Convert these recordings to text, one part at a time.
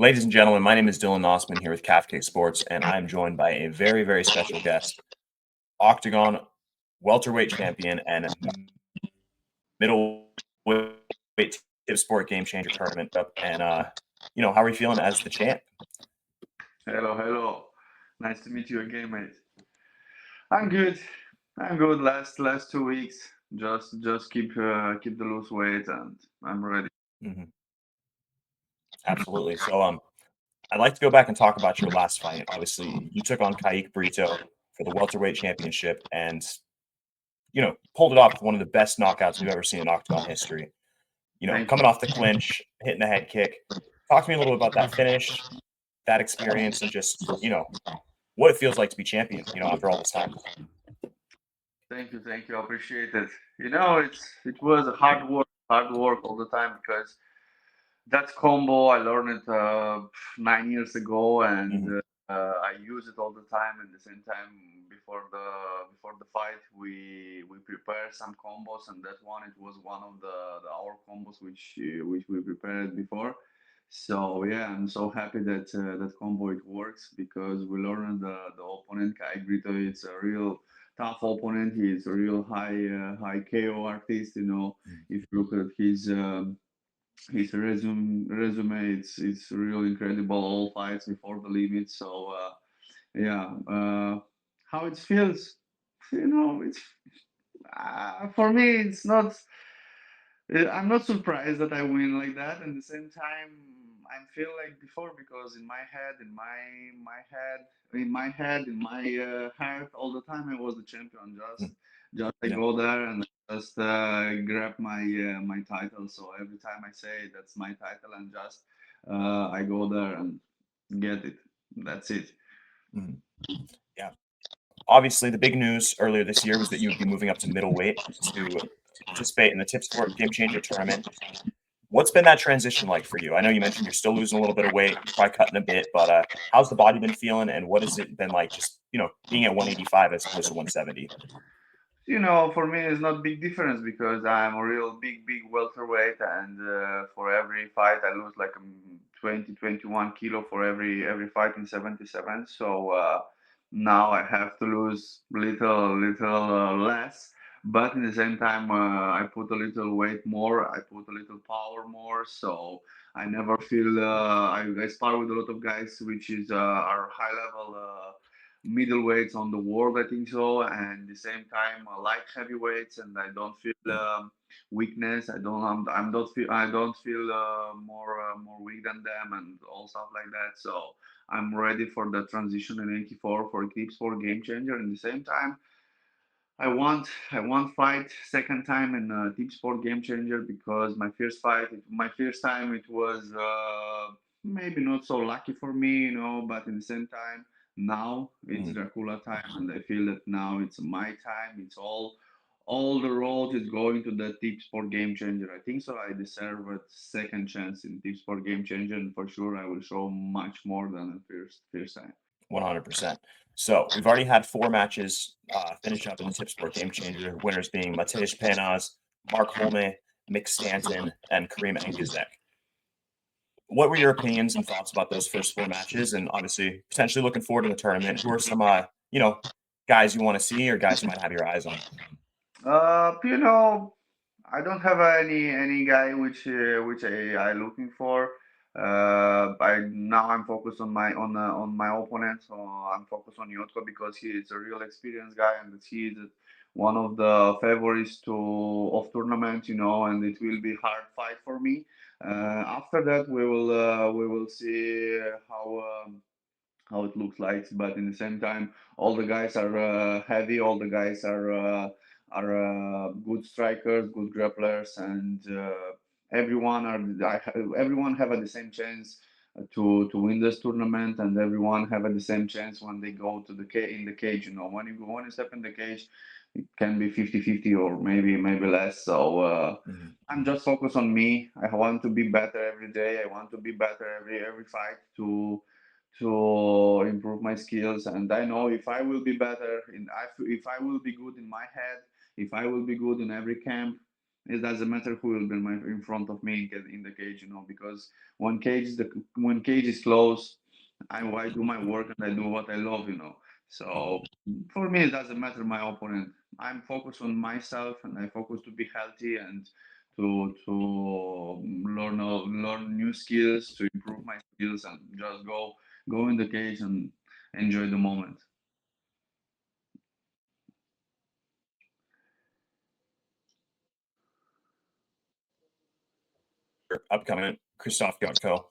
Ladies and gentlemen, my name is Dylan Knostman here with Cafcake Sports, and I am joined by a very, very special guest, OKTAGON Welterweight Champion and Middleweight TipSport Gamechanger Tournament. And, how are you feeling as the champ? Hello, hello. Nice to meet you again, mate. I'm good. I'm good. Last 2 weeks, just keep the loose weight, and I'm ready. Mhm. Absolutely. So, I'd like to go back and talk about your last fight. Obviously, you took on Kayik Brito for the welterweight championship, and pulled it off with one of the best knockouts we've ever seen in Octagon history. Thank Coming you. off the clinch, hitting the head kick. Talk to me a little bit about that finish, that experience, and just what it feels like to be champion. After all this time. Thank you. I appreciate it. It was a hard work all the time because that combo I learned it 9 years ago, and Hmm. I use it all the time. At the same time, before the fight, we prepare some combos, and that one it was one of the our combos which we prepared before. So yeah, I'm so happy that that combo it works because we learned the opponent Kai Brito. It's a real tough opponent. He's a real high KO artist. If you look at his resume, it's really incredible. All fights before the limit. So yeah, how it feels, it's for me. It's not. I'm not surprised that I win like that. And at the same time, I feel like before because in my head, in my heart, all the time I was the champion. Just I Yeah. go there and just grab my title. So every time I say that's my title, and just I go there and get it. That's it. Mhm. Yeah. Obviously, the big news earlier this year was that you would be moving up to middleweight to participate in the TipSport Game Changer Tournament. What's been that transition like for you? I know you mentioned you're still losing a little bit of weight, probably cutting a bit, but how's the body been feeling, and what has it been like just being at 185 as opposed to 170? For me, it's not big difference because I'm a real big welterweight, and for every fight I lose like 20, 21 kilo for every fight in 77. So now I have to lose little less, but in the same time I put a little weight more, I put a little power more, so I never feel. I spar with a lot of guys which is are high level. Middleweights on the world, I think so, and the same time light heavyweights, and I don't feel weakness. I don't feel more weak than them, and all stuff like that. So I'm ready for the transition in 84 for Tips for Game Changer. In the same time, I want fight second time in Deep Sport Game Changer because my first time it was maybe not so lucky for me, but in the same time now it's Mhm. Dracula time, and I feel that now it's my time. It's all the road is going to the Deep Sport Game Changer. I think so. I deserve a second chance in Deep Sport Game Changer, and for sure I will show much more than the first time. 100%. So we've already had four matches finish up in the TipSport Game Changer, winners being Mateusz Penaz, Mark Holme, Mick Stanton, and Kareem Engizek. What were your opinions and thoughts about those first four matches? And obviously, potentially looking forward to the tournament. Who are some, guys you want to see or guys you might have your eyes on? Uh, you know, I don't have any guy which I looking for. I'm focused on my opponent. So I'm focused on Jotko because he is a real experienced guy, and that he is one of the favorites to of tournament. And it will be hard fight for me. After that, we will see how it looks like. But in the same time, all the guys are heavy. All the guys are good strikers, good grapplers, and everyone have the same chance to win this tournament, and everyone have the same chance when they go to in the cage. When you step in the cage, it can be 50-50 or maybe less. So Mhm. I'm just focused on me. I want to be better every day. I want to be better every fight to improve my skills. And I know if I will be better if I will be good in my head, if I will be good in every camp, It doesn't matter who will be in front of me in the cage, because when cage is closed, I do my work and I do what I love. So for me, it doesn't matter my opponent. I'm focused on myself and I focus to be healthy and to learn new skills, to improve my skills, and just go in the cage and enjoy the moment. Upcoming Krzysztof Jotko,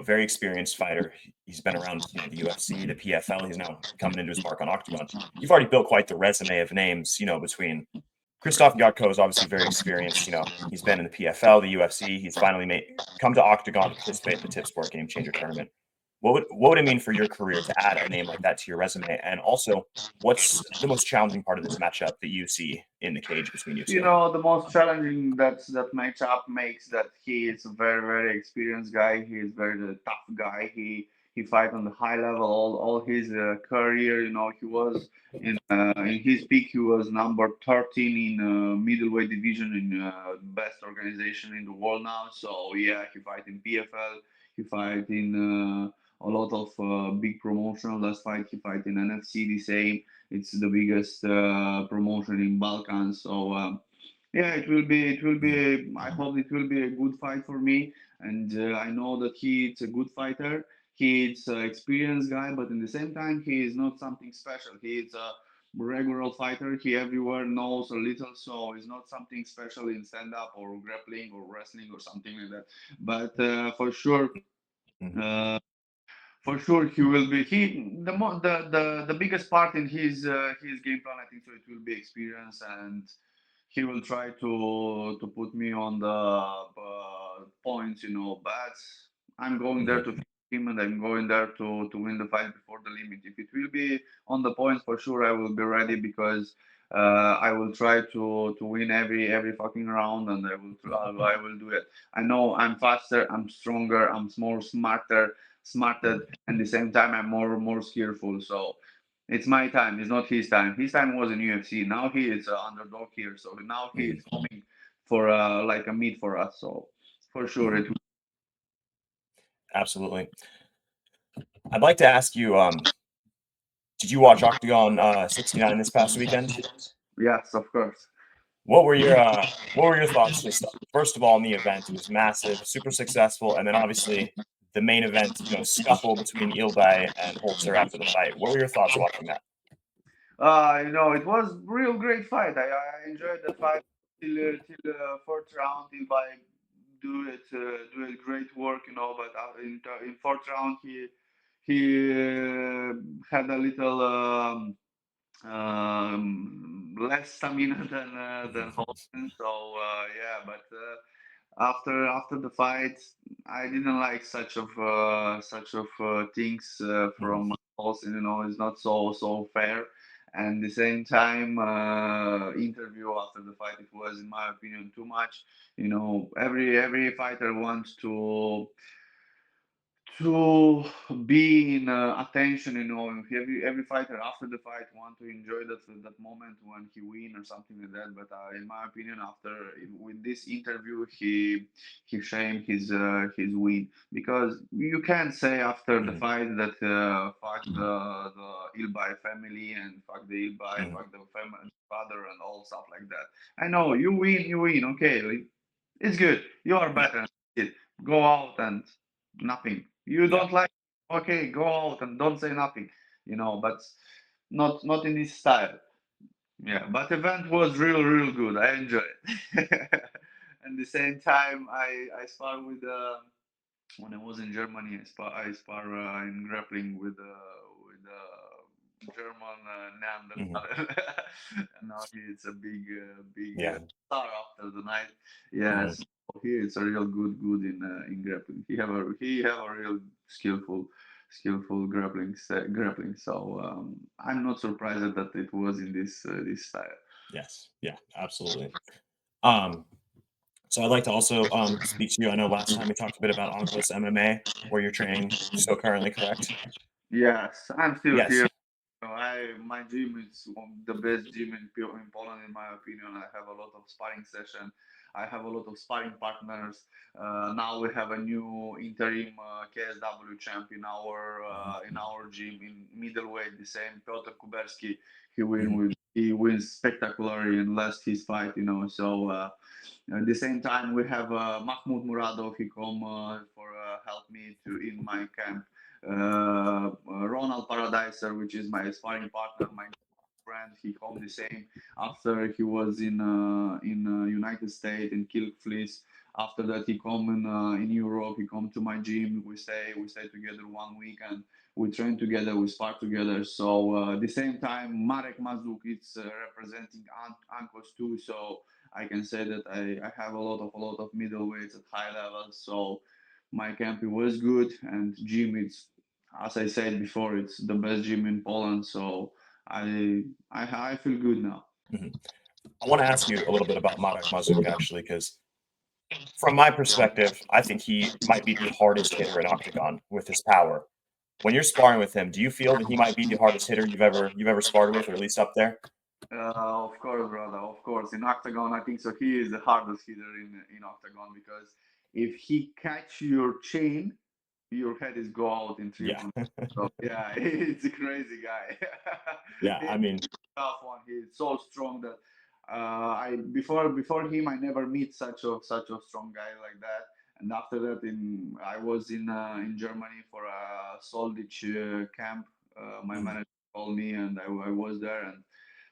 very experienced fighter. He's been around, the UFC, the PFL. He's now coming into his mark on Octagon. You've already built quite the resume of names, between Krzysztof Jotko is obviously very experienced. He's been in the PFL, the UFC. He's finally come to Octagon to participate in the TipSport Gamechanger Tournament. What would it mean for your career to add a name like that to your resume? And also, what's the most challenging part of this matchup that you see in the cage between you two? The most challenging that matchup makes that he is a very very experienced guy. He is very tough guy. He fight on the high level all his career. He was in his peak. He was number 13 in middleweight division in best organization in the world now. So yeah, he fight in PFL. He fight in a lot of big promotion. Last fight he fight in NFC the same. It's the biggest promotion in Balkans. So yeah, it will be. I hope it will be a good fight for me, and I know that he's a good fighter. He's an experienced guy, but in the same time, he is not something special. He is a regular fighter. He everywhere knows a little, so it's not something special in stand up or grappling or wrestling or something like that. But uh, for sure he will be the biggest part in his game plan. I think so. It will be experience, and he will try to put me on the points. But I'm going there to fix him, and I'm going there to win the fight before the limit. If it will be on the points, for sure I will be ready because. I will try to win every fucking round, and I will do it. I know I'm faster, I'm stronger, I'm more smarter, and at the same time I'm more skillful. So it's my time. It's not his time. His time was in UFC. Now he is an underdog here. So now he is coming for like a meet for us. So for sure it. Absolutely. I'd like to ask you, did you watch Octagon 69 this past weekend? Yes, of course. What were your thoughts? Just first of all, in the event, it was massive, super successful, and then obviously the main event, scuffle between Ilbay and Holzer after the fight. What were your thoughts watching that? It was real great fight. I enjoyed the fight till fourth round. Till by do it great work. But in fourth round he had a little less stamina than Holden. So yeah, but after the fight, I didn't like such of things from Holden. It's not so fair. And the same time, interview after the fight, it was, in my opinion, too much. Every fighter wants to be in attention. Every fighter after the fight want to enjoy that moment when he win or something like that. But in my opinion, after with this interview, he shamed his win, because you can't say after the fight that fuck the Ilbay family and fuck the Ilbay, fuck the family father and all stuff like that. I know you win, okay, like, it's good. You are better than it. Go out and nothing. You Yeah. don't like, okay, go out and don't say nothing. But not in this style. Yeah, but event was real good. I enjoy it. At the same time, I spar with when I was in Germany. I spar in grappling with German Neanderthal, and now he's a big Yeah. star after the night. Yes, he is a real good in grappling. He have a real skillful grappling. So I'm not surprised that it was in this style. Yes. Yeah. Absolutely. Um, so I'd like to also speak to you. I know last time we talked a bit about Onkos MMA, where you're training. So currently, correct? Yes, I'm still Yes. here. My gym is the best gym in Poland, in my opinion. I have a lot of sparring session. I have a lot of sparring partners. Now we have a new interim KSW champ in our gym in middleweight. The same Piotr Kuberski. He wins spectacularly in last his fight. So. At the same time, we have Mahmoud Muradov. He come for help me to in my camp. Ronald Paradiser, which is my sparring partner, my friend. He come the same after he was in United States in Kilkfleece. After that, he come in Europe. He come to my gym. We stay together 1 week and we train together. We spar together. So at the same time, Marek Mazuch is representing Ankos too. So I can say that I have a lot of middleweights at high level. So my camp it was good, and gym it's, as I said before, it's the best gym in Poland. So I feel good now. Mhm. I want to ask you a little bit about Marek Mazuch, actually, because from my perspective, I think he might be the hardest hitter in Octagon with his power. When you're sparring with him, do you feel that he might be the hardest hitter you've ever sparred with, or at least up there? Of course, brother. Of course, in Octagon, I think so. He is the hardest hitter in Octagon because if he catch your chain, your head is go out in three Yeah. months. So yeah, it's a crazy guy. Yeah, I He's mean, a tough one. He's so strong that I before him I never meet such a strong guy like that. And after that, I was in Germany for a Soldich camp. My mm, manager called me, and I was there. And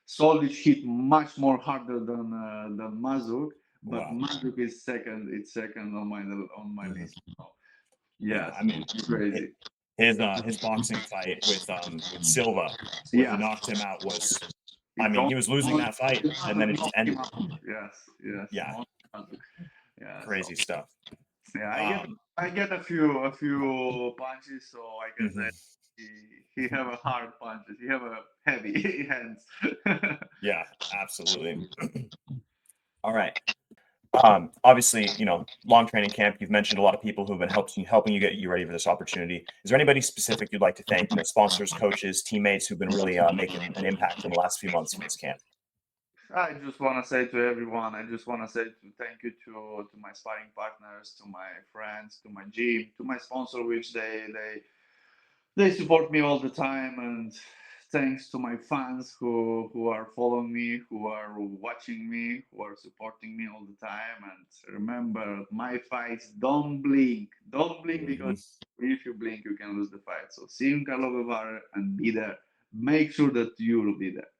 Soldich hit much more harder than Mazuch, but wow. Mazuch is second. It's second on my Mhm. list. So, Yeah, yes, I mean, it's hi- crazy. his boxing fight with Silva, where he Yes, knocked him out, was, I it's mean, on, he was losing on that fight, and then it just knock him ended. out. Yes, yes, Yeah, on Mazuch. Yeah, so crazy stuff. yeah, Um, I get a few punches, so I can say mhm. he have a hard punches. He have a heavy hands. Yeah, absolutely. All right. Obviously, long training camp. You've mentioned a lot of people who've been helping you get you ready for this opportunity. Is there anybody specific you'd like to thank? Sponsors, coaches, teammates who've been really making an impact in the last few months for this camp. I just want to say to everyone, I just want to say thank you to my sparring partners, to my friends, to my gym, to my sponsor, which they support me all the time, and thanks to my fans who are following me, who are watching me, who are supporting me all the time. And remember, my fights, don't blink because Mhm. if you blink, you can lose the fight. So see you in Karlovy Vary and be there. Make sure that you will be there.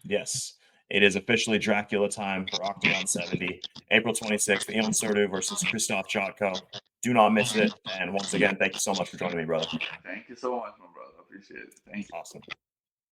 Yes, it is officially Dracula time for Octagon 70, April 26th, Dylan Surdu versus Krzysztof Jotko. Do not miss it. And once again, thank you so much for joining me, brother. Thank you so much, my brother. Appreciate it. Thank you. Awesome.